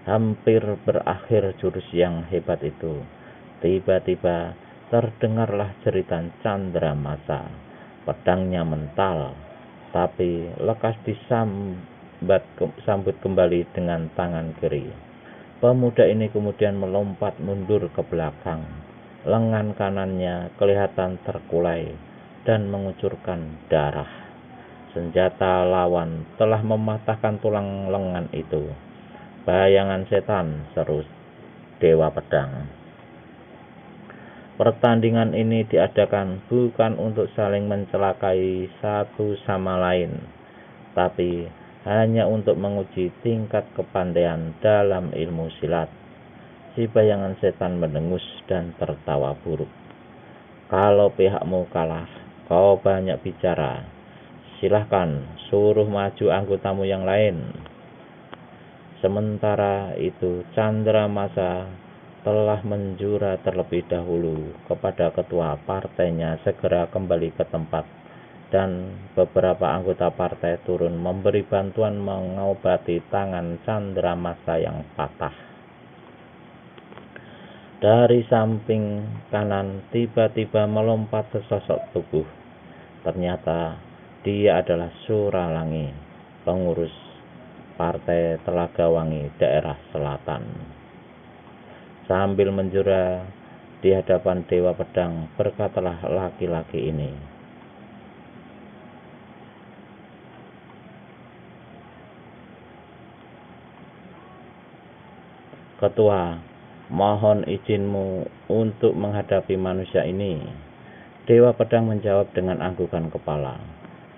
Hampir berakhir jurus yang hebat itu, tiba-tiba terdengarlah jeritan Chandramasa. Pedangnya mental, tapi lekas disambut kembali dengan tangan kiri. Pemuda ini kemudian melompat mundur ke belakang. Lengan kanannya kelihatan terkulai dan mengucurkan darah. Senjata lawan telah mematahkan tulang lengan itu. "Bayangan setan," seru Dewa Pedang. Pertandingan ini diadakan bukan untuk saling mencelakai satu sama lain, tapi hanya untuk menguji tingkat kepandaian dalam ilmu silat. Si bayangan setan mendengus dan tertawa buruk. "Kalau pihakmu kalah, kau banyak bicara. Silahkan suruh maju anggotamu yang lain." Sementara itu Chandramasa telah menjura terlebih dahulu kepada ketua partainya segera kembali ke tempat, dan beberapa anggota partai turun memberi bantuan mengobati tangan Chandramasa yang patah. Dari samping kanan tiba-tiba melompat sesosok tubuh. Ternyata dia adalah Suralangi, pengurus Partai Telaga Wangi daerah selatan. Sambil menjura di hadapan Dewa Pedang, berkatalah laki-laki ini, "Ketua, mohon izinmu untuk menghadapi manusia ini." Dewa Pedang menjawab dengan anggukan kepala.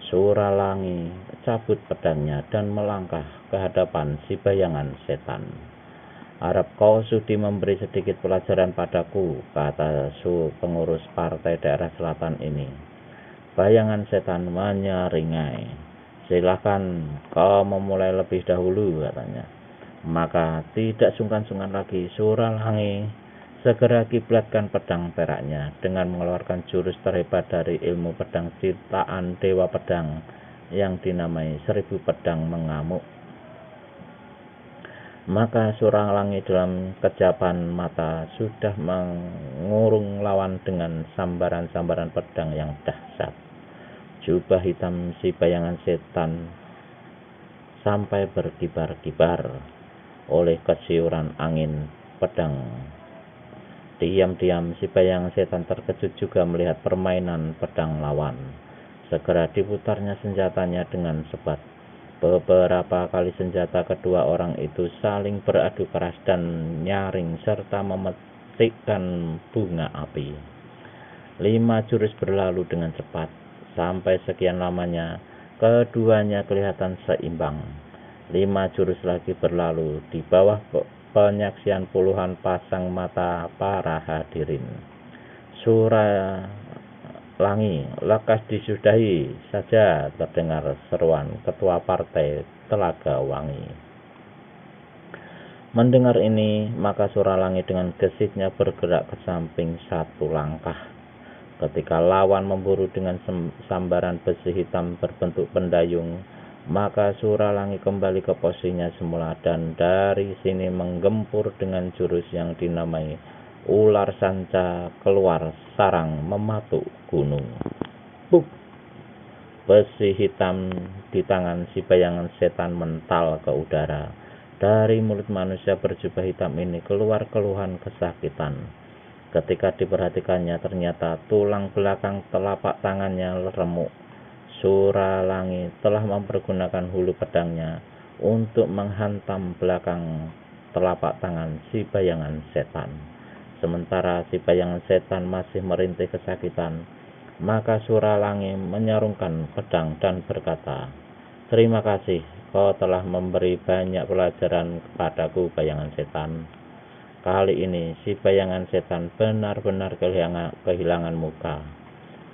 Suralangi cabut pedangnya dan melangkah ke hadapan si bayangan setan. "Harap kau sudi memberi sedikit pelajaran padaku," kata pengurus partai daerah selatan ini. Bayangan setan menyeringai. "Silakan kau memulai lebih dahulu," katanya. Maka tidak sungkan-sungkan lagi Suralangi segera kiblatkan pedang peraknya dengan mengeluarkan jurus terhebat dari ilmu pedang ciptaan Dewa Pedang yang dinamai 1000 Pedang Mengamuk. Maka Suralangi dalam kejapan mata sudah mengurung lawan dengan sambaran-sambaran pedang yang dahsyat. Jubah hitam si bayangan setan sampai berkibar-kibar oleh kesiuran angin pedang. Diam-diam si bayangan setan terkejut juga melihat permainan pedang lawan. Segera diputarnya senjatanya dengan sebat. Beberapa kali senjata kedua orang itu saling beradu keras dan nyaring serta memetikkan bunga api. 5 jurus berlalu dengan cepat. Sampai sekian lamanya keduanya kelihatan seimbang. 5 jurus lagi berlalu di bawah penyaksian puluhan pasang mata para hadirin. "Suralangi, lekas disudahi saja," terdengar seruan ketua partai Telaga Wangi. Mendengar ini, maka Suralangi dengan gesitnya bergerak ke samping 1 langkah. Ketika lawan memburu dengan sambaran besi hitam berbentuk pendayung, maka Suralangi kembali ke posisinya semula dan dari sini menggempur dengan jurus yang dinamai ular sanca keluar sarang mematuk gunung. Buk! Besi hitam di tangan si bayangan setan mental ke udara. Dari mulut manusia berjubah hitam ini keluar keluhan kesakitan. Ketika diperhatikannya, ternyata tulang belakang telapak tangannya remuk. Suralangi telah mempergunakan hulu pedangnya untuk menghantam belakang telapak tangan si bayangan setan. Sementara si bayangan setan masih merintih kesakitan, maka Suralangi menyarungkan pedang dan berkata, "Terima kasih, kau telah memberi banyak pelajaran kepadaku, bayangan setan." Kali ini si bayangan setan benar-benar kehilangan muka.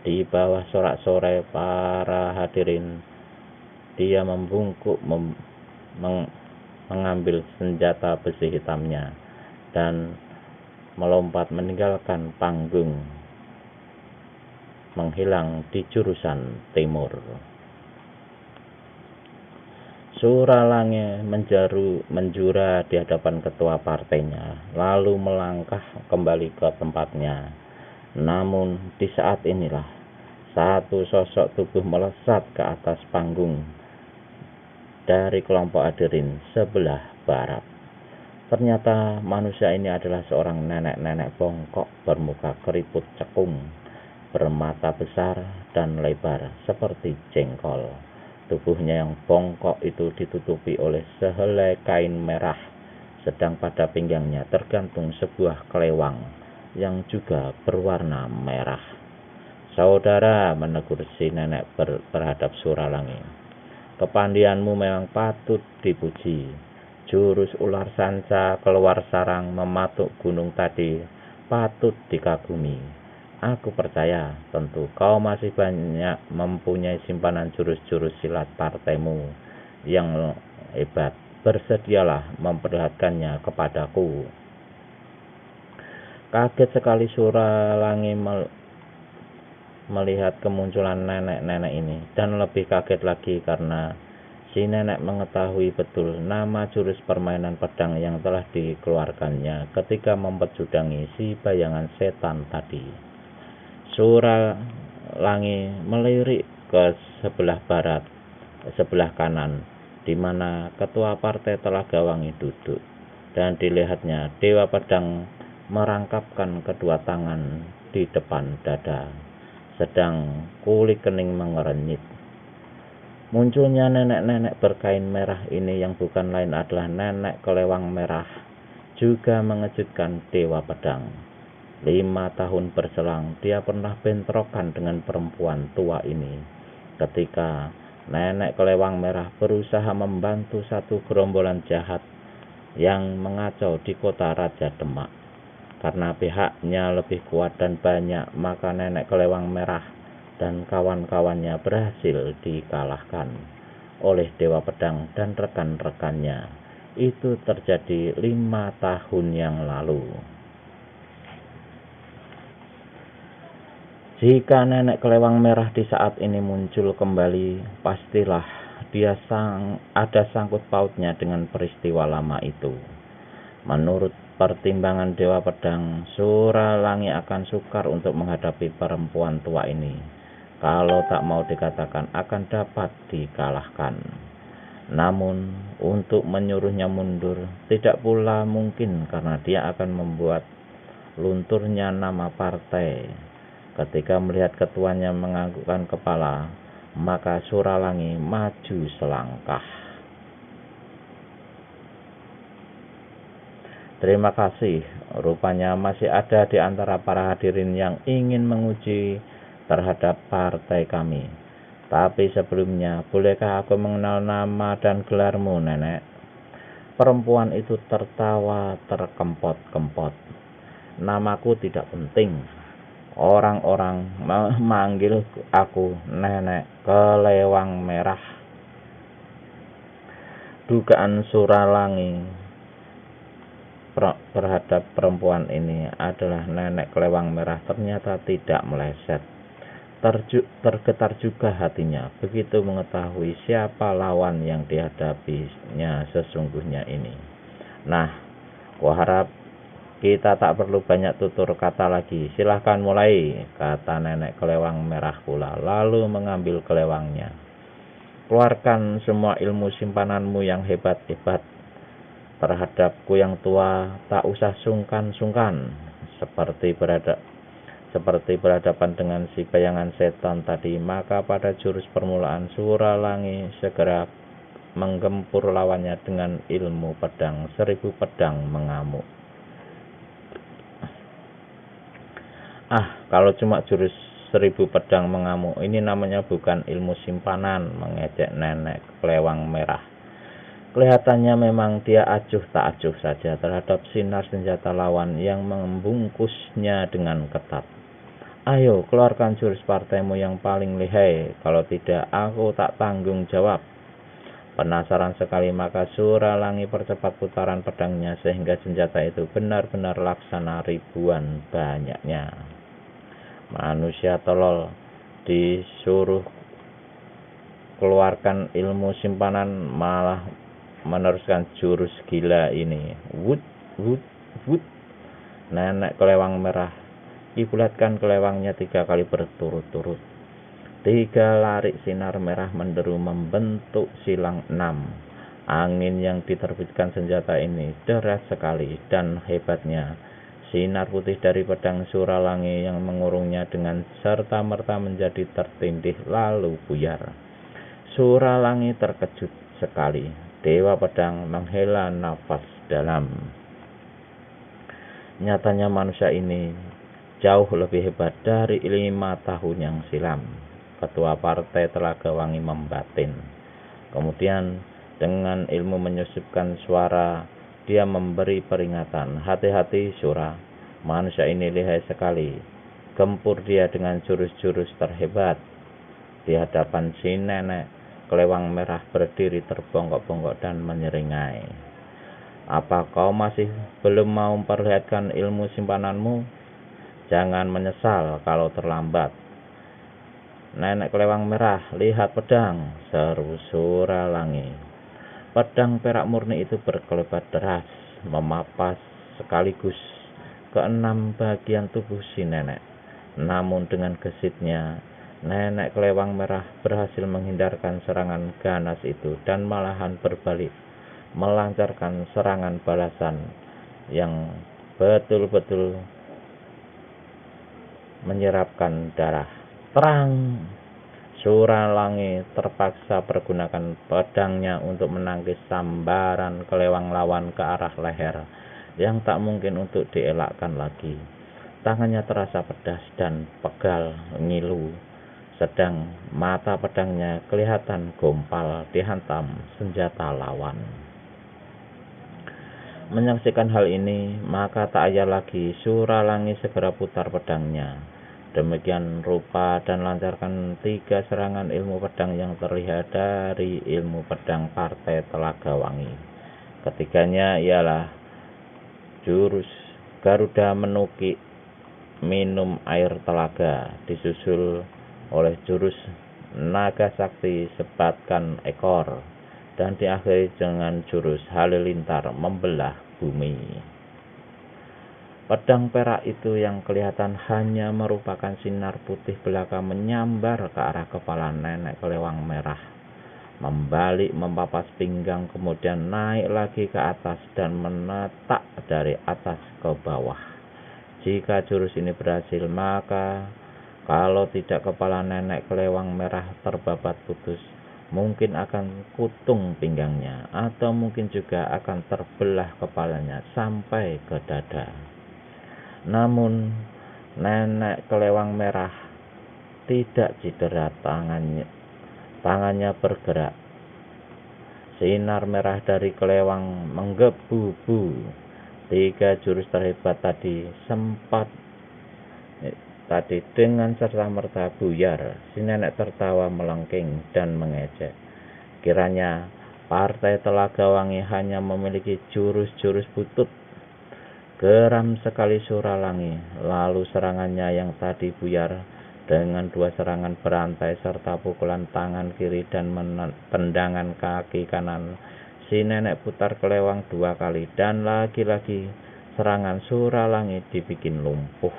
Di bawah sorak-sorai para hadirin, dia membungkuk mengambil senjata besi hitamnya dan melompat meninggalkan panggung, menghilang di jurusan timur. Suralangi menjura di hadapan ketua partainya, lalu melangkah kembali ke tempatnya. Namun di saat inilah satu sosok tubuh melesat ke atas panggung dari kelompok hadirin sebelah barat. Ternyata manusia ini adalah seorang nenek-nenek bongkok bermuka keriput cekung, bermata besar dan lebar seperti jengkol. Tubuhnya yang bongkok itu ditutupi oleh sehelai kain merah, sedang pada pinggangnya tergantung sebuah kelewang yang juga berwarna merah. Saudara, menegur si nenek terhadap Suralangi, kepandianmu memang patut dipuji. Jurus ular sanca keluar sarang mematuk gunung tadi patut dikagumi. Aku percaya tentu kau masih banyak mempunyai simpanan jurus-jurus silat partaimu yang hebat. Bersedialah memperlihatkannya kepadaku. Kaget sekali Suralangi melihat kemunculan nenek-nenek ini, dan lebih kaget lagi karena si nenek mengetahui betul nama jurus permainan pedang yang telah dikeluarkannya ketika memperjudangi si bayangan setan tadi. Suralangi melirik ke sebelah barat, sebelah kanan, di mana ketua partai telah gawangi duduk, dan dilihatnya Dewa Pedang merangkapkan kedua tangan di depan dada, sedang kulit kening mengerenyit. Munculnya nenek-nenek berkain merah ini yang bukan lain adalah nenek kelewang merah juga mengejutkan Dewa Pedang. 5 tahun berselang dia pernah bentrokan dengan perempuan tua ini ketika nenek kelewang merah berusaha membantu satu gerombolan jahat yang mengacau di kota Raja Demak. Karena pihaknya lebih kuat dan banyak, maka nenek kelewang merah dan kawan-kawannya berhasil dikalahkan oleh Dewa Pedang dan rekan-rekannya. Itu terjadi 5 tahun yang lalu. Jika nenek kelewang merah di saat ini muncul kembali, pastilah dia ada sangkut pautnya dengan peristiwa lama itu. Menurut pertimbangan Dewa Pedang, Suralangi akan sukar untuk menghadapi perempuan tua ini. Kalau tak mau dikatakan akan dapat dikalahkan. Namun untuk menyuruhnya mundur tidak pula mungkin karena dia akan membuat lunturnya nama partai. Ketika melihat ketuanya menganggukkan kepala, maka Suralangi maju selangkah. Terima kasih, rupanya masih ada di antara para hadirin yang ingin menguji terhadap partai kami. Tapi sebelumnya, bolehkah aku mengenal nama dan gelarmu, nenek? Perempuan itu tertawa terkempot-kempot. Namaku tidak penting. Orang-orang memanggil aku nenek kelewang merah. Dugaan Suralangi terhadap perempuan ini adalah nenek kelewang merah ternyata tidak meleset. Tergetar juga hatinya begitu mengetahui siapa lawan yang dihadapinya sesungguhnya ini. Nah, kuharap kita tak perlu banyak tutur kata lagi. Silahkan mulai, kata nenek kelewang merah pula, lalu mengambil kelewangnya. Keluarkan semua ilmu simpananmu yang hebat-hebat. Terhadapku yang tua, tak usah sungkan-sungkan. Seperti berhadapan dengan si bayangan setan tadi, maka pada jurus permulaan Suralangi segera menggempur lawannya dengan ilmu pedang. 1000 pedang mengamuk. Kalau cuma jurus 1000 pedang mengamuk, ini namanya bukan ilmu simpanan, mengejek nenek kelewang merah. Kelihatannya memang dia acuh tak acuh saja terhadap sinar senjata lawan yang membungkusnya dengan ketat. Ayo, keluarkan jurus partaimu yang paling lihai, kalau tidak aku tak tanggung jawab. Penasaran sekali, maka Suralangi percepat putaran pedangnya sehingga senjata itu benar-benar laksana ribuan banyaknya. Manusia tolol, disuruh keluarkan ilmu simpanan, malah meneruskan jurus gila ini. Wut, wut, wut. Nenek kelewang merah ibulatkan kelewangnya 3 kali berturut-turut. 3 larik sinar merah menderu membentuk silang 6. Angin yang diterbitkan senjata ini deras sekali, dan hebatnya sinar putih dari pedang Suralangi yang mengurungnya dengan serta-merta menjadi tertindih lalu buyar. Suralangi terkejut sekali. Dewa Pedang menghela nafas dalam. Nyatanya manusia ini jauh lebih hebat dari 5 tahun yang silam. Ketua Partai Telaga Wangi membatin. Kemudian dengan ilmu menyusupkan suara, dia memberi peringatan. Hati-hati Sura, manusia ini lihai sekali. Gempur dia dengan jurus-jurus terhebat. Di hadapan si nenek kelewang merah berdiri terbongkok-bongkok dan menyeringai. Apa kau masih belum mau memperlihatkan ilmu simpananmu? Jangan menyesal kalau terlambat. Nenek kelewang merah, lihat pedang, seru Suralangi. Pedang perak murni itu berkelebat deras, memapas sekaligus ke-6 bagian tubuh si nenek. Namun dengan gesitnya, nenek kelewang merah berhasil menghindarkan serangan ganas itu dan malahan berbalik, melancarkan serangan balasan yang betul-betul menyerapkan darah. Terang! Suralangi terpaksa pergunakan pedangnya untuk menangkis sambaran kelewang lawan ke arah leher yang tak mungkin untuk dielakkan lagi. Tangannya terasa pedas dan pegal ngilu, sedang mata pedangnya kelihatan gompal dihantam senjata lawan. Menyaksikan hal ini, maka tak ayal lagi Suralangi segera putar pedangnya. Demikian rupa dan lancarkan 3 serangan ilmu pedang yang terlihat dari ilmu pedang Partai Telaga Wangi. Ketiganya ialah jurus Garuda Menukik minum air telaga, disusul oleh jurus Naga Sakti sebatkan ekor, dan diakhiri dengan jurus Halilintar membelah bumi. Pedang perak itu yang kelihatan hanya merupakan sinar putih belaka menyambar ke arah kepala nenek kelewang merah, membalik mempapas pinggang, kemudian naik lagi ke atas dan menetak dari atas ke bawah. Jika jurus ini berhasil, maka kalau tidak kepala nenek kelewang merah terbabat putus, mungkin akan kutung pinggangnya, atau mungkin juga akan terbelah kepalanya sampai ke dada. Namun nenek kelewang merah tidak cedera, tangannya bergerak. Sinar merah dari kelewang menggebu-gebu. 3 jurus terhebat tadi dengan serta-merta buyar. Si nenek tertawa melengking dan mengejek. Kiranya Partai Telaga Wangi hanya memiliki jurus-jurus butut. Geram sekali Suralangi, lalu serangannya yang tadi buyar dengan 2 serangan berantai serta pukulan tangan kiri dan tendangan kaki kanan. Si nenek putar kelewang 2 kali dan lagi-lagi serangan Suralangi dibikin lumpuh.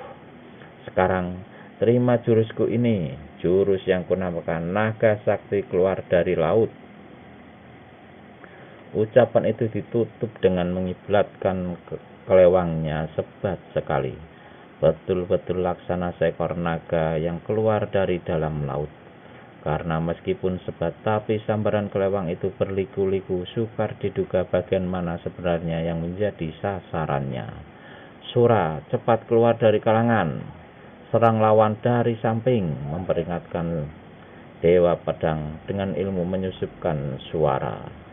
Sekarang terima jurusku ini, jurus yang kunamakan Naga Sakti keluar dari laut. Ucapan itu ditutup dengan mengiblatkan kelewangnya sebat sekali, betul-betul laksana seekor naga yang keluar dari dalam laut. Karena meskipun sebat, tapi sambaran kelewang itu berliku-liku, sukar diduga bagian mana sebenarnya yang menjadi sasarannya. Sura, cepat keluar dari kalangan, serang lawan dari samping, memperingatkan Dewa Pedang dengan ilmu menyusupkan suara.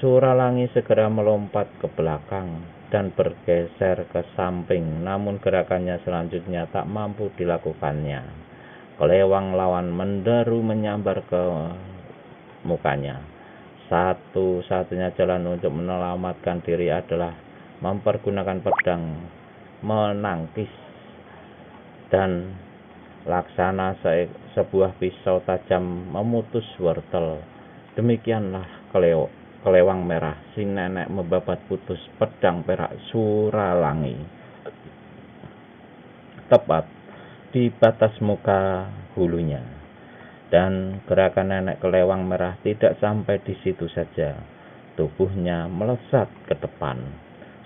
Suralangi segera melompat ke belakang dan bergeser ke samping, namun gerakannya selanjutnya tak mampu dilakukannya. Kelewang lawan menderu menyambar ke mukanya. Satu-satunya jalan untuk menyelamatkan diri adalah mempergunakan pedang menangkis dan laksana sebuah pisau tajam memutus wortel. Demikianlah kelewang merah si nenek membabat putus pedang perak Suralangi tepat di batas muka hulunya. Dan gerakan nenek kelewang merah tidak sampai di situ saja. Tubuhnya melesat ke depan.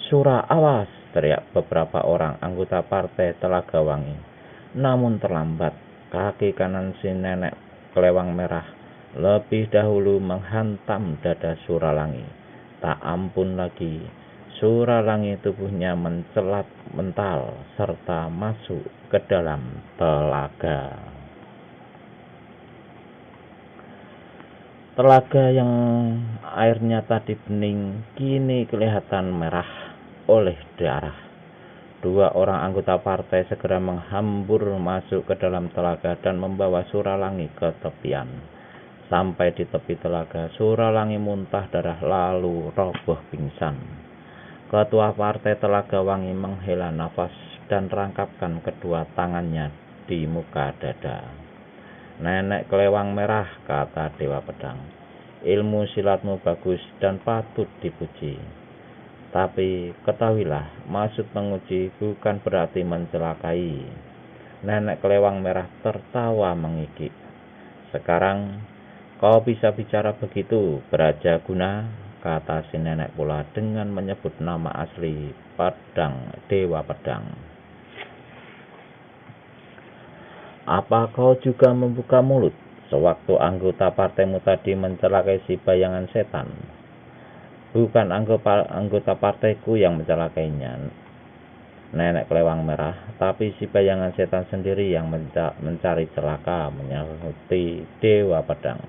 "Sura, awas!" teriak beberapa orang anggota partai Telaga Wangi. Namun terlambat. Kaki kanan si nenek kelewang merah lebih dahulu menghantam dada Suralangi. Tak ampun lagi. Suralangi tubuhnya mencelat mental serta masuk ke dalam telaga. Telaga yang airnya tadi bening kini kelihatan merah oleh darah. Dua orang anggota partai segera menghambur masuk ke dalam telaga dan membawa Suralangi ke tepian. Sampai di tepi telaga, Suralangi muntah darah lalu roboh pingsan. Ketua partai Telaga Wangi menghela nafas dan rangkapkan kedua tangannya di muka dada. "Nenek kelewang merah," kata Dewa Pedang, "ilmu silatmu bagus dan patut dipuji. Tapi ketahuilah, maksud menguji bukan berarti mencelakai." Nenek kelewang merah tertawa mengikik. "Sekarang kau bisa bicara begitu, Brajaguna," kata si nenek pula dengan menyebut nama asli Pedang, Dewa Pedang. "Apa kau juga membuka mulut sewaktu anggota partaimu tadi mencelakai si bayangan setan?" "Bukan anggota partaiku yang mencelakainya, Nenek kelewang merah, tapi si bayangan setan sendiri yang mencari celaka," menyahuti Dewa Pedang.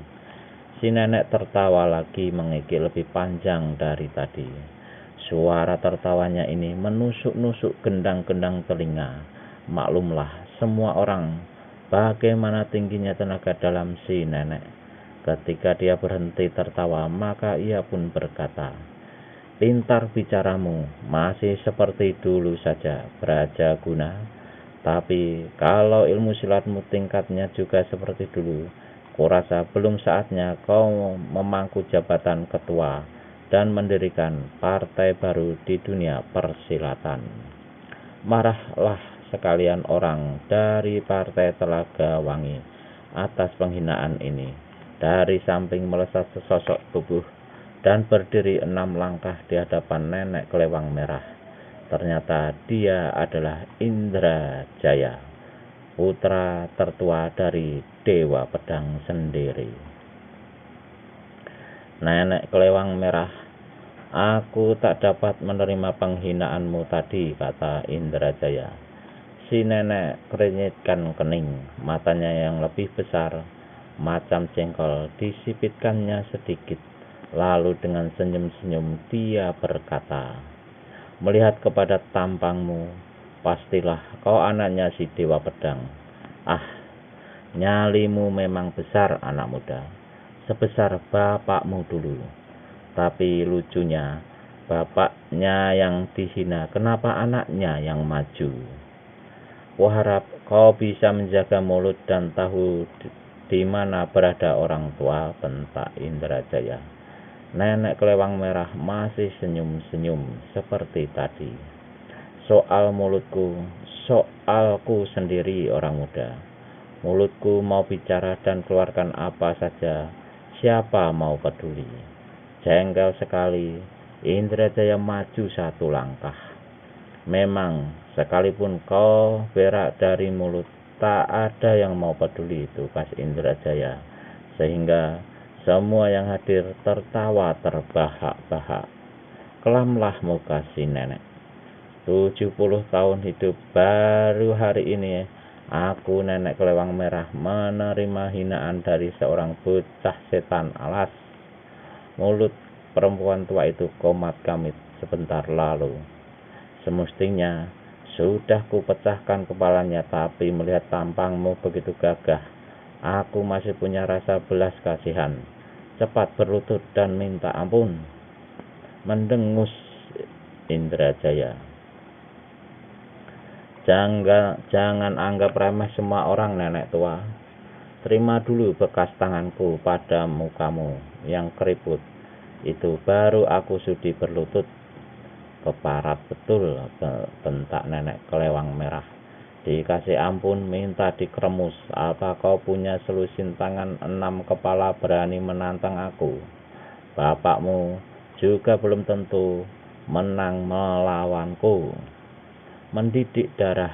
Si nenek tertawa lagi mengikik lebih panjang dari tadi. Suara tertawanya ini menusuk-nusuk gendang-gendang telinga. Maklumlah semua orang bagaimana tingginya tenaga dalam si nenek. Ketika dia berhenti tertawa, maka ia pun berkata, "Pintar bicaramu, masih seperti dulu saja, Brajaguna. Tapi kalau ilmu silatmu tingkatnya juga seperti dulu, kurasa belum saatnya kau memangku jabatan ketua dan mendirikan partai baru di dunia persilatan." Marahlah sekalian orang dari partai Telaga Wangi atas penghinaan ini. Dari samping melesat sesosok tubuh dan berdiri 6 langkah di hadapan nenek kelewang merah. Ternyata dia adalah Indrajaya, putra tertua dari Dewa Pedang sendiri. "Nenek kelewang merah, aku tak dapat menerima penghinaanmu tadi," kata Indrajaya. Si nenek keringitkan kening, matanya yang lebih besar macam jengkol disipitkannya sedikit. Lalu dengan senyum-senyum dia berkata, "Melihat kepada tampangmu, pastilah kau anaknya si Dewa Pedang. Ah, nyalimu memang besar anak muda, sebesar bapakmu dulu. Tapi lucunya, bapaknya yang dihina, kenapa anaknya yang maju? Kuharap kau bisa menjaga mulut dan tahu di mana berada orang tua," bentak Indrajaya. Nenek kelewang merah masih senyum-senyum seperti tadi. "Soal mulutku, soalku sendiri orang muda. Mulutku mau bicara dan keluarkan apa saja, siapa mau peduli." Jengkel sekali, Indrajaya maju 1 langkah. "Memang, sekalipun kau berak dari mulut, tak ada yang mau peduli," tukas Indrajaya. Sehingga semua yang hadir tertawa terbahak-bahak. Kelamlah muka si nenek. 70 tahun hidup, baru hari ini aku nenek kelewang merah menerima hinaan dari seorang bocah setan alas. Mulut perempuan tua itu komat kamit sebentar lalu. Semestinya sudah kupecahkan kepalanya, tapi melihat tampangmu begitu gagah, aku masih punya rasa belas kasihan. Cepat berlutut dan minta ampun," mendengus Indrajaya. Jangan anggap remeh semua orang, nenek tua. Terima dulu bekas tanganku pada mukamu yang keriput. Itu baru aku sudi berlutut. Keparat betul, bentak nenek kelewang merah. Dikasih ampun, minta dikremus. Apa kau punya selusin tangan 6 kepala berani menantang aku? Bapakmu juga belum tentu menang melawanku. Mendidik darah.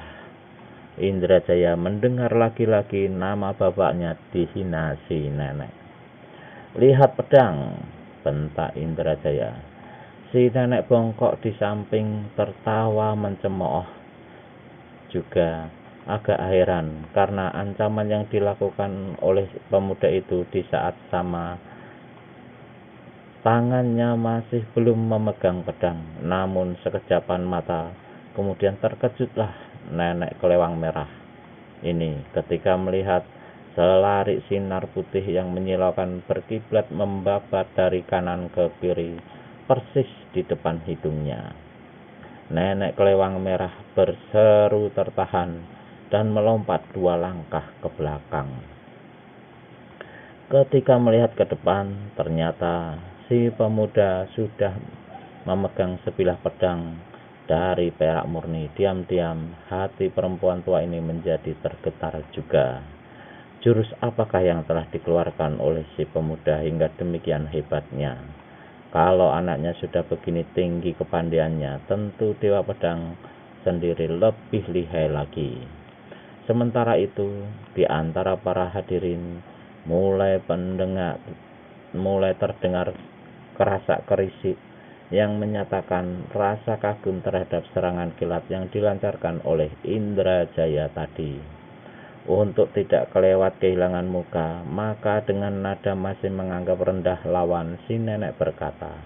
Indrajaya mendengar lagi-lagi nama bapaknya dihina si nenek. Lihat pedang, bentak Indrajaya. Si nenek bongkok di samping tertawa mencemooh. Juga agak heran karena ancaman yang dilakukan oleh pemuda itu di saat sama tangannya masih belum memegang pedang. Namun sekejapan mata kemudian terkejutlah nenek kelewang merah ini ketika melihat selarik sinar putih yang menyilaukan berkiblat membabat dari kanan ke kiri persis di depan hidungnya. Nenek kelewang merah berseru tertahan dan melompat 2 langkah ke belakang. Ketika melihat ke depan, ternyata si pemuda sudah memegang sebilah pedang dari perak murni. Diam-diam hati perempuan tua ini menjadi tergetar juga. Jurus apakah yang telah dikeluarkan oleh si pemuda hingga demikian hebatnya? Kalau anaknya sudah begini tinggi kepandaiannya, tentu Dewa Pedang sendiri lebih lihai lagi. Sementara itu, di antara para hadirin mulai terdengar kerasak kerisik yang menyatakan rasa kagum terhadap serangan kilat yang dilancarkan oleh Indrajaya tadi. Untuk tidak kelewat kehilangan muka, maka dengan nada masih menganggap rendah lawan, si nenek berkata,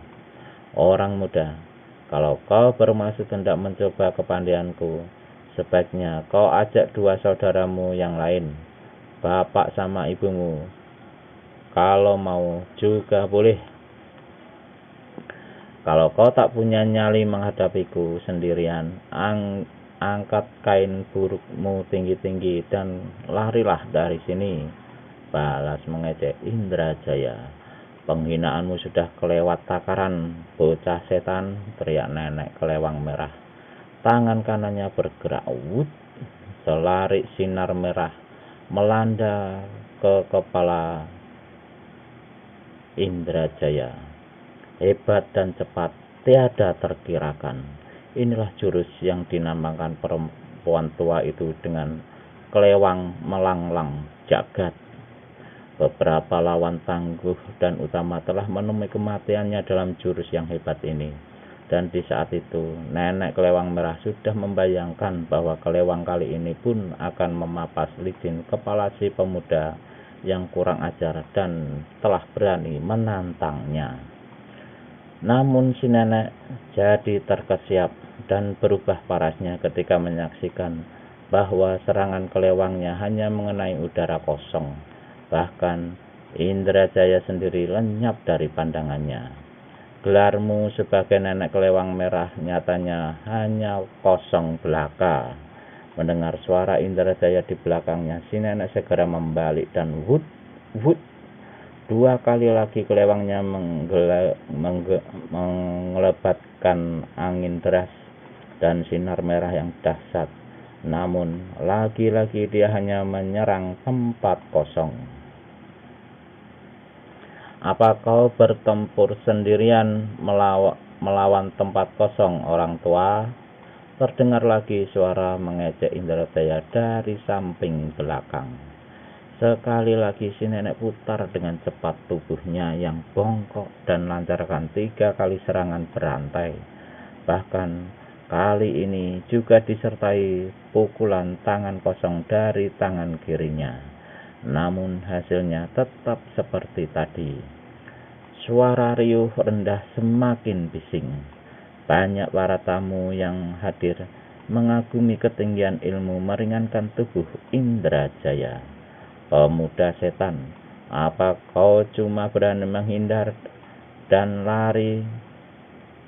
"Orang muda, kalau kau bermaksud hendak mencoba kepandaianku, sebaiknya kau ajak 2 saudaramu yang lain, bapak sama ibumu. Kalau mau juga boleh. Kalau kau tak punya nyali menghadapiku sendirian, angkat kain burukmu tinggi-tinggi dan larilah dari sini," balas mengejek Indrajaya. "Penghinaanmu sudah kelewat takaran, bocah setan," teriak nenek kelewang merah. Tangan kanannya bergerak, wut, selarik sinar merah melanda ke kepala Indrajaya. Hebat dan cepat, tiada terkirakan. Inilah jurus yang dinamakan perempuan tua itu dengan kelewang melanglang jagat. Beberapa lawan tangguh dan utama telah menemui kematiannya dalam jurus yang hebat ini. Dan di saat itu, nenek kelewang merah sudah membayangkan bahwa kelewang kali ini pun akan memapas licin kepala si pemuda yang kurang ajar dan telah berani menantangnya. Namun si nenek jadi terkesiap dan berubah parasnya ketika menyaksikan bahwa serangan kelewangnya hanya mengenai udara kosong. Bahkan Indrajaya sendiri lenyap dari pandangannya. Gelarmu sebagai nenek kelewang merah nyatanya hanya kosong belaka. Mendengar suara Indrajaya di belakangnya, si nenek segera membalik dan wut, 2 kali lagi kelewangnya mengelebatkan angin deras dan sinar merah yang dahsyat. Namun lagi-lagi dia hanya menyerang tempat kosong. "Apa kau bertempur sendirian melawan tempat kosong, orang tua?" Terdengar lagi suara mengejek Indrajaya dari samping belakang. Sekali lagi si nenek putar dengan cepat tubuhnya yang bongkok dan lancarkan 3 kali serangan berantai. Bahkan kali ini juga disertai pukulan tangan kosong dari tangan kirinya. Namun hasilnya tetap seperti tadi. Suara riuh rendah semakin bising. Banyak para tamu yang hadir mengagumi ketinggian ilmu meringankan tubuh Indrajaya. "Pemuda setan, apa kau cuma berani menghindar dan lari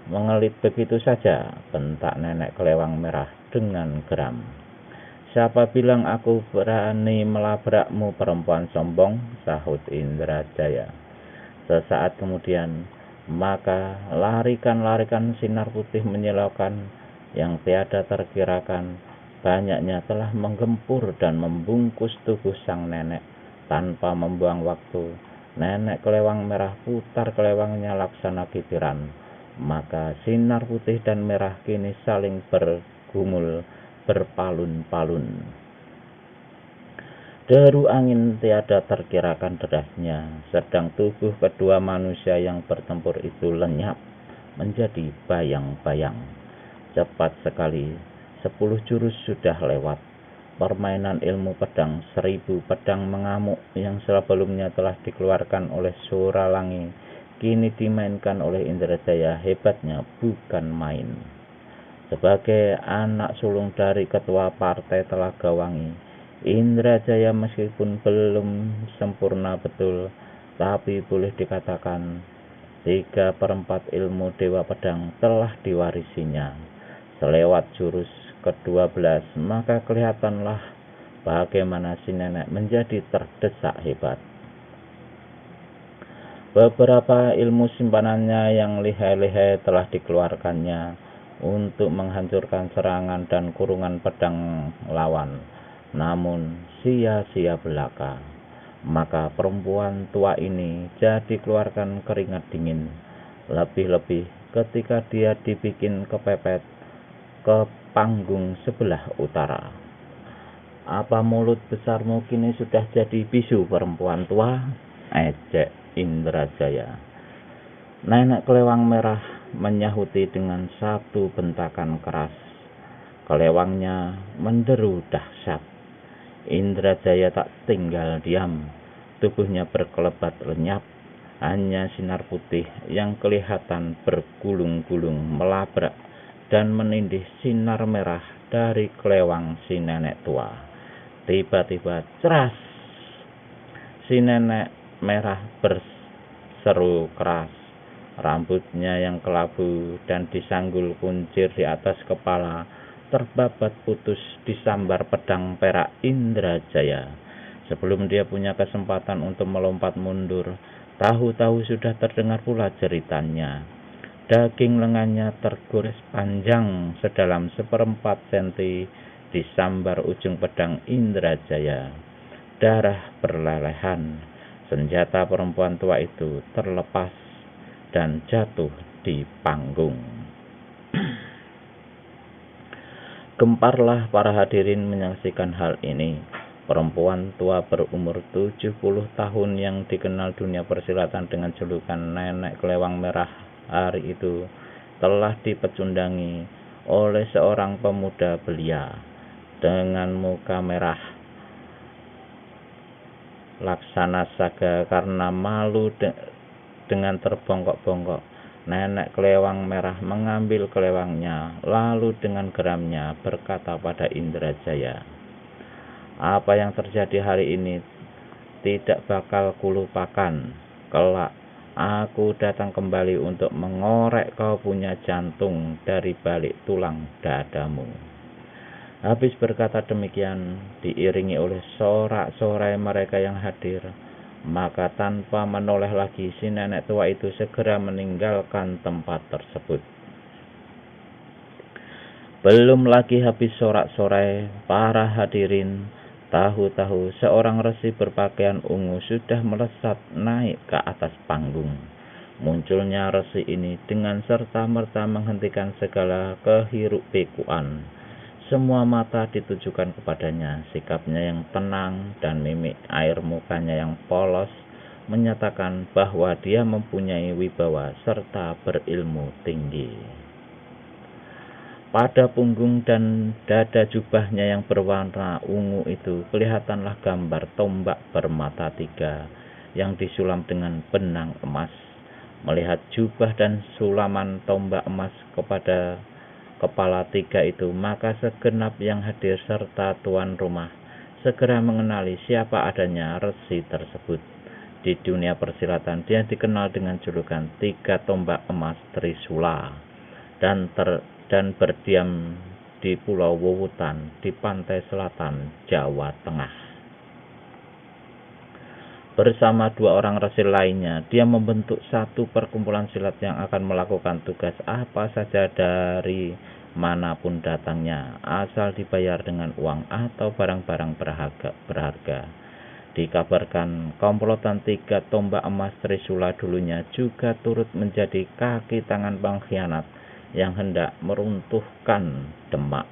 mengelit begitu saja?" bentak nenek kelewang merah dengan geram. "Siapa bilang aku berani melabrakmu, perempuan sombong?" sahut Indrajaya. Sesaat kemudian, maka larikan-larikan sinar putih menyilaukan yang tiada terkirakan. Banyaknya telah menggempur dan membungkus tubuh sang nenek. Tanpa membuang waktu, nenek kelewang merah putar kelewangnya laksana kitiran. Maka sinar putih dan merah kini saling bergumul berpalun-palun. Deru angin tiada terkirakan derasnya, sedang tubuh kedua manusia yang bertempur itu lenyap menjadi bayang-bayang. Cepat sekali, 10 jurus sudah lewat. Permainan ilmu pedang 1000 pedang mengamuk yang sebelumnya telah dikeluarkan oleh Suralangi kini dimainkan oleh Indrajaya. Hebatnya bukan main. Sebagai anak sulung dari ketua partai Telaga Wangi, Indrajaya meskipun belum sempurna betul, tapi boleh dikatakan 3/4 ilmu Dewa Pedang telah diwarisinya. Selewat jurus ke-12, maka kelihatanlah bagaimana si nenek menjadi terdesak hebat. Beberapa ilmu simpanannya yang lihai-lihai telah dikeluarkannya untuk menghancurkan serangan dan kurungan pedang lawan. Namun sia-sia belaka. Maka perempuan tua ini jadi keluarkan keringat dingin. Lebih-lebih ketika dia dibikin kepepet ke panggung sebelah utara. "Apa mulut besarmu kini sudah jadi bisu, perempuan tua?" ejek Indrajaya. Nenek kelewang merah menyahuti dengan satu bentakan keras. Kelewangnya menderu dahsyat. Indrajaya tak tinggal diam. Tubuhnya berkelebat lenyap. Hanya sinar putih yang kelihatan bergulung-gulung melabrak dan menindih sinar merah dari kelewang si nenek tua. Tiba-tiba ceras, si nenek merah berseru keras. Rambutnya yang kelabu dan disanggul kuncir di atas kepala terbabat putus disambar pedang perak Indrajaya. Sebelum dia punya kesempatan untuk melompat mundur, tahu-tahu sudah terdengar pula jeritannya. Daging lengannya tergores panjang sedalam 1/4 senti disambar ujung pedang Indrajaya. Darah berlelehan. Senjata perempuan tua itu terlepas dan jatuh di panggung. Gemparlah para hadirin menyaksikan hal ini. Perempuan tua berumur 70 tahun yang dikenal dunia persilatan dengan julukan Nenek Kelewang Merah hari itu telah dipecundangi oleh seorang pemuda belia dengan muka merah laksana saga karena malu dengan terbongkok-bongkok. Nenek Kelewang Merah mengambil kelewangnya, lalu dengan geramnya berkata pada Indrajaya, "Apa yang terjadi hari ini tidak bakal kulupakan. Kelak aku datang kembali untuk mengorek kau punya jantung dari balik tulang dadamu." Habis berkata demikian, diiringi oleh sorak-sorai mereka yang hadir, maka tanpa menoleh lagi si nenek tua itu segera meninggalkan tempat tersebut. Belum lagi habis sorak-sorai para hadirin, tahu-tahu seorang resi berpakaian ungu sudah melesat naik ke atas panggung. Munculnya resi ini dengan serta-merta menghentikan segala kehiruk-pikuan. Semua mata ditujukan kepadanya. Sikapnya yang tenang dan mimik air mukanya yang polos menyatakan bahwa dia mempunyai wibawa serta berilmu tinggi. Pada punggung dan dada jubahnya yang berwarna ungu itu kelihatanlah gambar tombak bermata 3 yang disulam dengan benang emas. Melihat jubah dan sulaman tombak emas kepada kepala 3 itu, maka segenap yang hadir serta tuan rumah segera mengenali siapa adanya resi tersebut. Di dunia persilatan dia dikenal dengan julukan 3 tombak emas Trisula dan berdiam di Pulau Wuwutan di pantai selatan Jawa Tengah. Bersama 2 orang resi lainnya, dia membentuk satu perkumpulan silat yang akan melakukan tugas apa saja dari manapun datangnya, asal dibayar dengan uang atau barang-barang berharga. Dikabarkan komplotan 3 tombak emas Trisula dulunya juga turut menjadi kaki tangan pengkhianat yang hendak meruntuhkan Demak.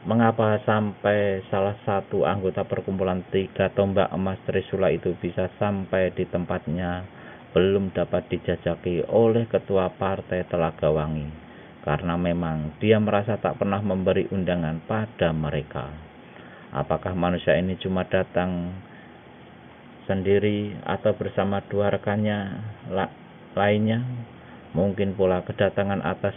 Mengapa sampai salah satu anggota perkumpulan 3 tombak emas Trisula itu bisa sampai di tempatnya belum dapat dijajaki oleh ketua partai Telaga Wangi, karena memang dia merasa tak pernah memberi undangan pada mereka. Apakah manusia ini cuma datang sendiri atau bersama 2 rekannya lainnya? Mungkin pula kedatangan atas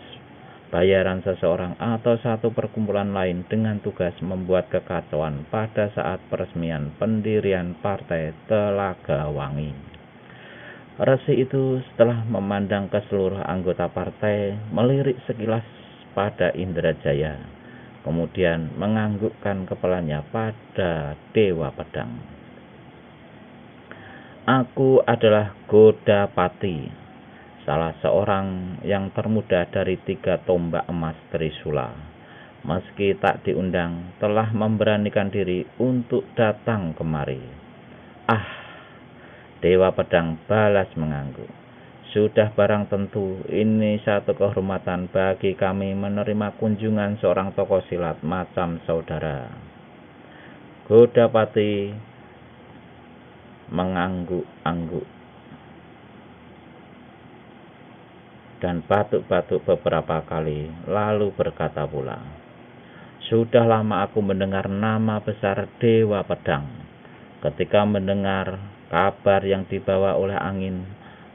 bayaran seseorang atau satu perkumpulan lain dengan tugas membuat kekacauan pada saat peresmian pendirian partai Telaga Wangi. Resi itu setelah memandang ke seluruh anggota partai, melirik sekilas pada Indrajaya, kemudian menganggukkan kepalanya pada Dewa Pedang. Aku adalah Godapati, salah seorang yang termuda dari 3 tombak emas Trisula. Meski tak diundang, telah memberanikan diri untuk datang kemari. Ah, Dewa Pedang balas mengangguk. Sudah barang tentu, ini satu kehormatan bagi kami menerima kunjungan seorang tokoh silat macam saudara. Godapati mengangguk-angguk dan batuk-batuk beberapa kali, lalu berkata pula, sudah lama aku mendengar nama besar Dewa Pedang. Ketika mendengar kabar yang dibawa oleh angin,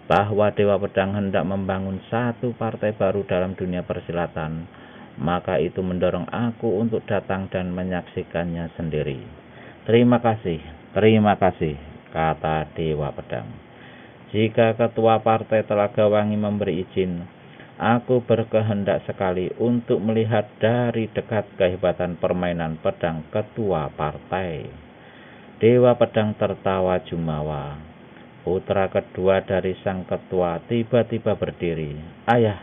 bahwa Dewa Pedang hendak membangun satu partai baru dalam dunia persilatan, maka itu mendorong aku untuk datang dan menyaksikannya sendiri. Terima kasih, kata Dewa Pedang. Jika ketua partai Telaga Wangi memberi izin, aku berkehendak sekali untuk melihat dari dekat kehebatan permainan pedang ketua partai. Dewa Pedang tertawa jumawa. Putra kedua dari sang ketua tiba-tiba berdiri. Ayah,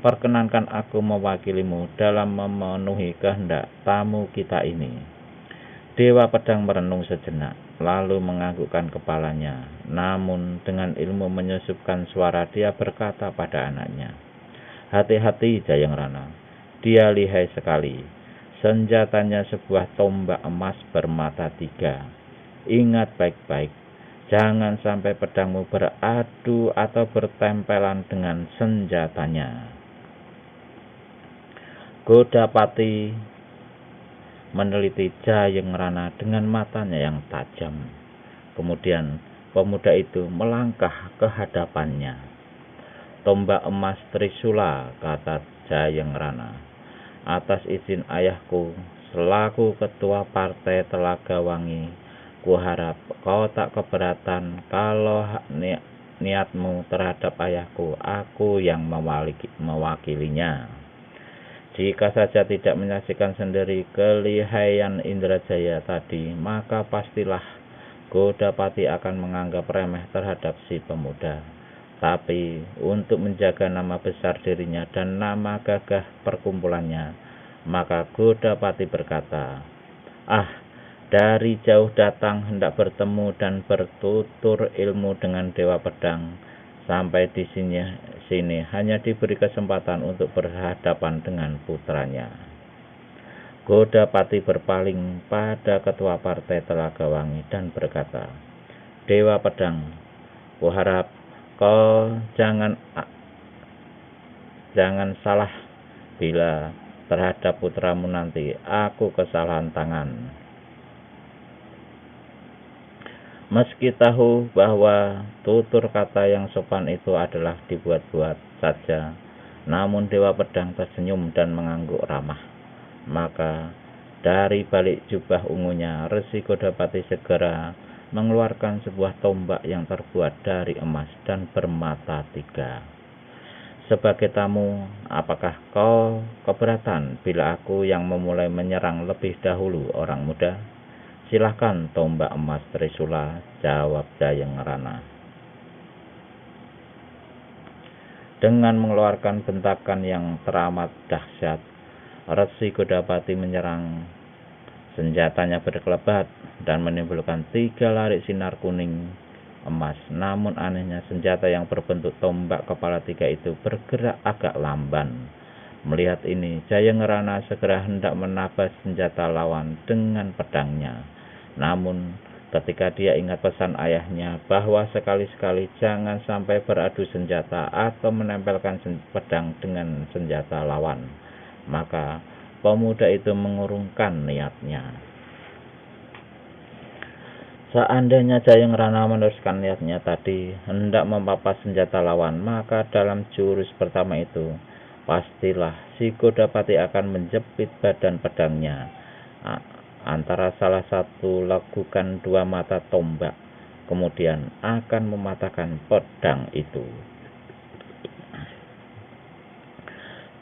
perkenankan aku mewakilimu dalam memenuhi kehendak tamu kita ini. Dewa Pedang merenung sejenak, lalu menganggukkan kepalanya. Namun dengan ilmu menyusupkan suara dia berkata pada anaknya, hati-hati Jayangrana, dia lihai sekali. Senjatanya sebuah tombak emas bermata 3. Ingat baik-baik, jangan sampai pedangmu beradu atau bertempelan dengan senjatanya. Godapati meneliti Jayangrana dengan matanya yang tajam. Kemudian pemuda itu melangkah ke hadapannya. Tombak emas Trisula, kata Jayangrana. Atas izin ayahku, selaku ketua partai Telaga Wangi, kuharap kau tak keberatan kalau niatmu terhadap ayahku, aku yang mewakilinya. Jika saja tidak menyaksikan sendiri kelihaian Indrajaya tadi, maka pastilah Godapati akan menganggap remeh terhadap si pemuda. Tapi untuk menjaga nama besar dirinya dan nama gagah perkumpulannya, maka Godapati berkata, dari jauh datang hendak bertemu dan bertutur ilmu dengan Dewa Pedang, sampai di sini hanya diberi kesempatan untuk berhadapan dengan putranya. Godapati berpaling pada ketua partai Telaga Wangi dan berkata, Dewa Pedang, kuharap kau jangan salah bila terhadap putramu nanti aku kesalahan tangan. Meski tahu bahwa tutur kata yang sopan itu adalah dibuat-buat saja, namun Dewa Pedang tersenyum dan mengangguk ramah. Maka dari balik jubah ungunya, Resi Godapati segera mengeluarkan sebuah tombak yang terbuat dari emas dan bermata 3. sebagai tamu, apakah kau keberatan bila aku yang memulai menyerang lebih dahulu, orang muda? Silahkan, tombak emas Trisula, jawab Jayangrana. Dengan mengeluarkan bentakan yang teramat dahsyat, Resi Godapati menyerang. Senjatanya berkelebat dan menimbulkan 3 larik sinar kuning emas. Namun anehnya, senjata yang berbentuk tombak kepala 3 itu bergerak agak lamban. Melihat ini, Jayangrana segera hendak menabas senjata lawan dengan pedangnya. Namun ketika dia ingat pesan ayahnya bahwa sekali-sekali jangan sampai beradu senjata atau menempelkan pedang dengan senjata lawan, maka pemuda itu mengurungkan niatnya. Seandainya Jayangrana meneruskan niatnya tadi hendak mempapas senjata lawan, maka dalam jurus pertama itu pastilah si Godapati akan menjepit badan pedangnya antara salah satu lekukan 2 mata tombak, kemudian akan mematahkan pedang itu.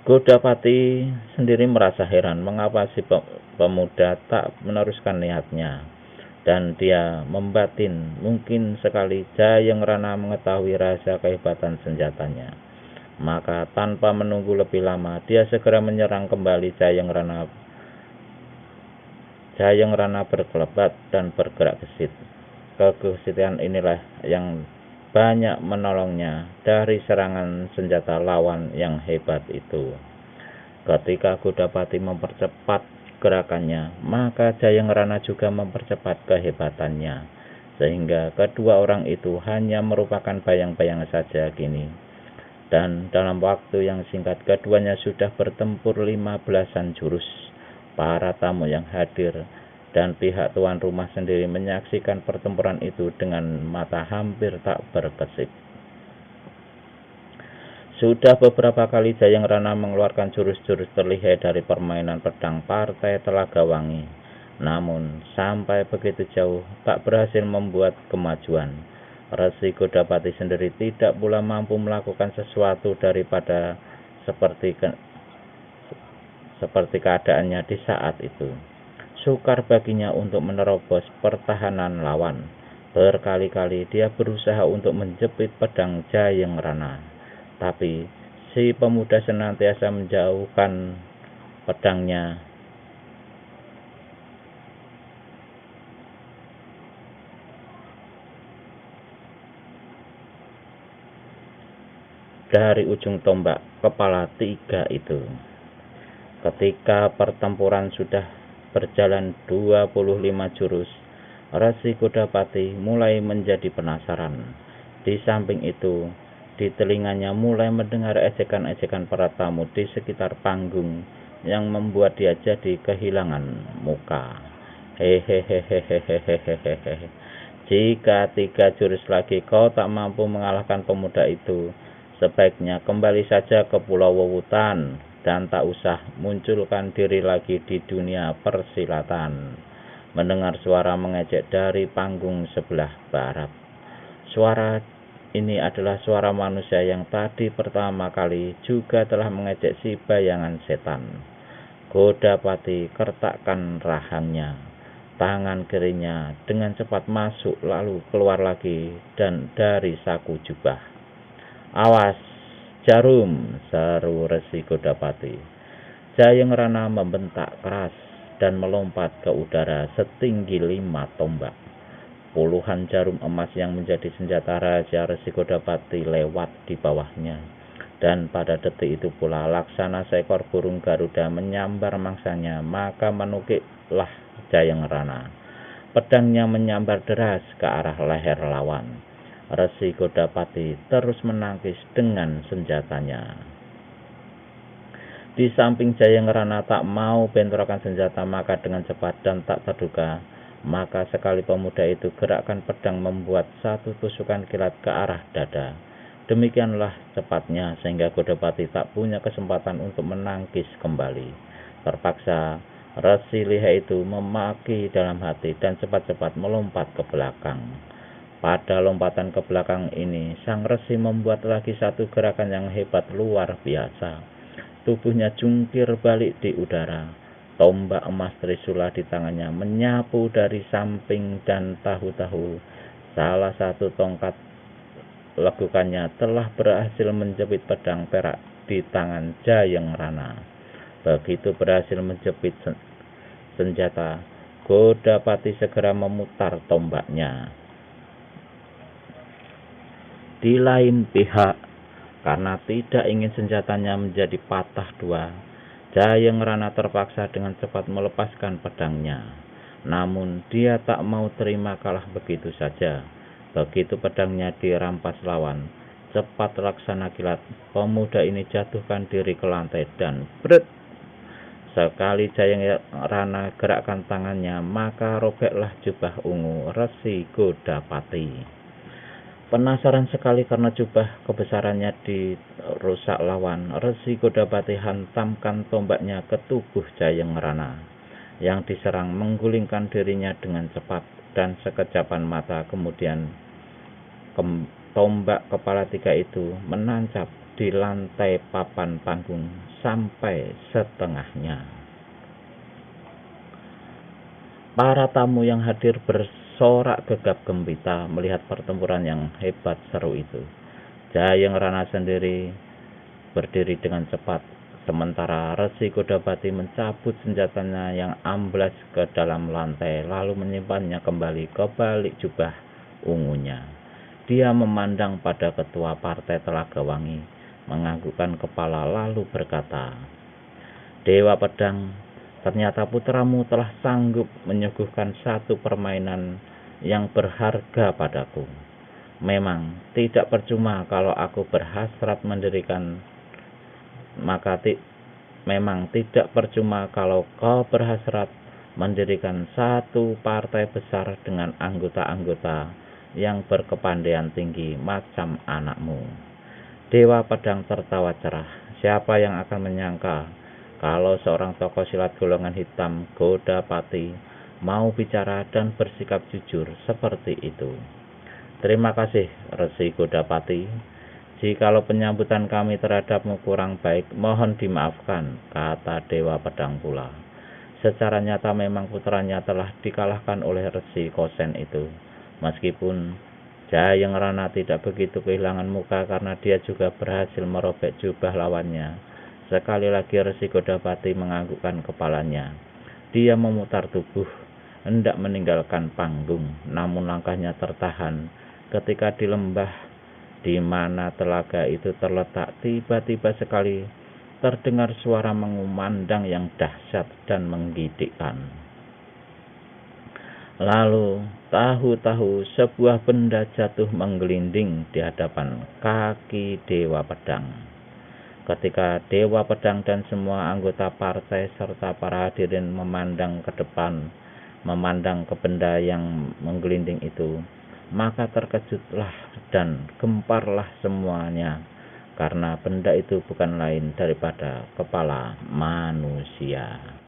Godapati sendiri merasa heran mengapa si pemuda tak meneruskan niatnya, dan dia membatin mungkin sekali Jayangrana mengetahui rahasia kehebatan senjatanya. Maka tanpa menunggu lebih lama, dia segera menyerang kembali Jayangrana berkelebat dan bergerak gesit. Kegesitan inilah yang banyak menolongnya dari serangan senjata lawan yang hebat itu. Ketika Godapati mempercepat gerakannya, maka Jayangrana juga mempercepat kehebatannya, sehingga kedua orang itu hanya merupakan bayang-bayang saja kini. Dan dalam waktu yang singkat, keduanya sudah bertempur 15-an jurus. Para tamu yang hadir dan pihak tuan rumah sendiri menyaksikan pertempuran itu dengan mata hampir tak berkesip. Sudah beberapa kali Jayangrana mengeluarkan jurus-jurus terlihai dari permainan pedang partai Telaga Wangi, namun sampai begitu jauh tak berhasil membuat kemajuan. Resi Godapati sendiri tidak pula mampu melakukan sesuatu daripada seperti keadaannya di saat itu. Sukar baginya untuk menerobos pertahanan lawan. Berkali-kali dia berusaha untuk menjepit pedang Jayangrana, tapi si pemuda senantiasa menjauhkan pedangnya dari ujung tombak kepala 3 itu. Ketika pertempuran sudah berjalan 25 jurus, Resi Godapati mulai menjadi penasaran. Di samping itu, di telinganya mulai mendengar ejekan-ejekan para tamu di sekitar panggung yang membuat dia jadi kehilangan muka. Hehehehehehehehe. Jika 3 jurus lagi kau tak mampu mengalahkan pemuda itu, sebaiknya kembali saja ke Pulau Wewutan dan tak usah munculkan diri lagi di dunia persilatan. Mendengar suara mengejek dari panggung sebelah barat. Suara ini adalah suara manusia yang tadi pertama kali juga telah mengejek si bayangan setan. Godapati kertakkan rahangnya. Tangan kirinya dengan cepat masuk lalu keluar lagi dan dari saku jubah. Awas, jarum, seru Resi Godapati. Jayangrana membentak keras dan melompat ke udara setinggi 5 tombak. Puluhan jarum emas yang menjadi senjata rahasia Resi Godapati lewat di bawahnya. Dan pada detik itu pula laksana seekor burung Garuda menyambar mangsanya, maka menukiklah Jayangrana. Pedangnya menyambar deras ke arah leher lawan. Resi Godapati terus menangkis dengan senjatanya. Di samping Jayangrana tak mau bentrokan senjata, maka dengan cepat dan tak terduga, maka sekali pemuda itu gerakkan pedang membuat satu tusukan kilat ke arah dada. Demikianlah cepatnya sehingga Godapati tak punya kesempatan untuk menangkis kembali. Terpaksa Resi lihai itu memaki dalam hati dan cepat-cepat melompat ke belakang. Pada lompatan ke belakang ini, sang resi membuat lagi satu gerakan yang hebat luar biasa. Tubuhnya jungkir balik di udara. Tombak emas Trisula di tangannya menyapu dari samping dan tahu-tahu. Salah satu tongkat lekukannya telah berhasil menjepit pedang perak di tangan Jayeng Rana. Begitu berhasil menjepit senjata, Godapati segera memutar tombaknya. Di lain pihak, karena tidak ingin senjatanya menjadi patah dua, Jayeng Rana terpaksa dengan cepat melepaskan pedangnya. Namun dia tak mau terima kalah begitu saja. Begitu pedangnya dirampas lawan, cepat laksana kilat, pemuda ini jatuhkan diri ke lantai dan bret. Sekali Jayeng Rana gerakkan tangannya, maka robeklah jubah ungu Resi Godapati. Penasaran sekali karena jubah kebesarannya dirusak lawan, Resi Godapati hantamkan tombaknya ke tubuh Jayeng Rana. Yang diserang menggulingkan dirinya dengan cepat, dan sekejapan mata kemudian tombak kepala tiga itu menancap di lantai papan panggung sampai setengahnya. Para tamu yang hadir bersorak gegap gempita melihat pertempuran yang hebat seru itu. Jayeng Rana sendiri berdiri dengan cepat, sementara Resi Godapati mencabut senjatanya yang amblas ke dalam lantai, lalu menyimpannya kembali ke balik jubah ungunya. Dia memandang pada ketua partai Telaga Wangi, menganggukkan kepala lalu berkata, "Dewa Pedang, ternyata putramu telah sanggup menyuguhkan satu permainan yang berharga padaku. Memang tidak percuma kalau aku berhasrat mendirikan, memang tidak percuma kalau kau berhasrat mendirikan satu partai besar dengan anggota-anggota yang berkepandaian tinggi macam anakmu." Dewa Pedang tertawa cerah. Siapa yang akan menyangka kalau seorang tokoh silat golongan hitam Godapati mau bicara dan bersikap jujur seperti itu. "Terima kasih, Resi Godapati. Jikalau penyambutan kami terhadapmu kurang baik, mohon dimaafkan," kata Dewa Pedang pula. Secara nyata memang putranya telah dikalahkan oleh Resi Kosen itu. Meskipun Jayeng Rana tidak begitu kehilangan muka karena dia juga berhasil merobek jubah lawannya. Sekali lagi Resi Godapati menganggukkan kepalanya. Dia memutar tubuh, hendak meninggalkan panggung, namun langkahnya tertahan ketika di lembah di mana telaga itu terletak, tiba-tiba sekali terdengar suara mengumandang yang dahsyat dan menggigitkan. Lalu tahu-tahu sebuah benda jatuh menggelinding di hadapan kaki Dewa Pedang. Ketika Dewa Pedang dan semua anggota partai serta para hadirin memandang ke depan, memandang ke benda yang menggelinding itu, maka terkejutlah dan gemparlah semuanya, karena benda itu bukan lain daripada kepala manusia.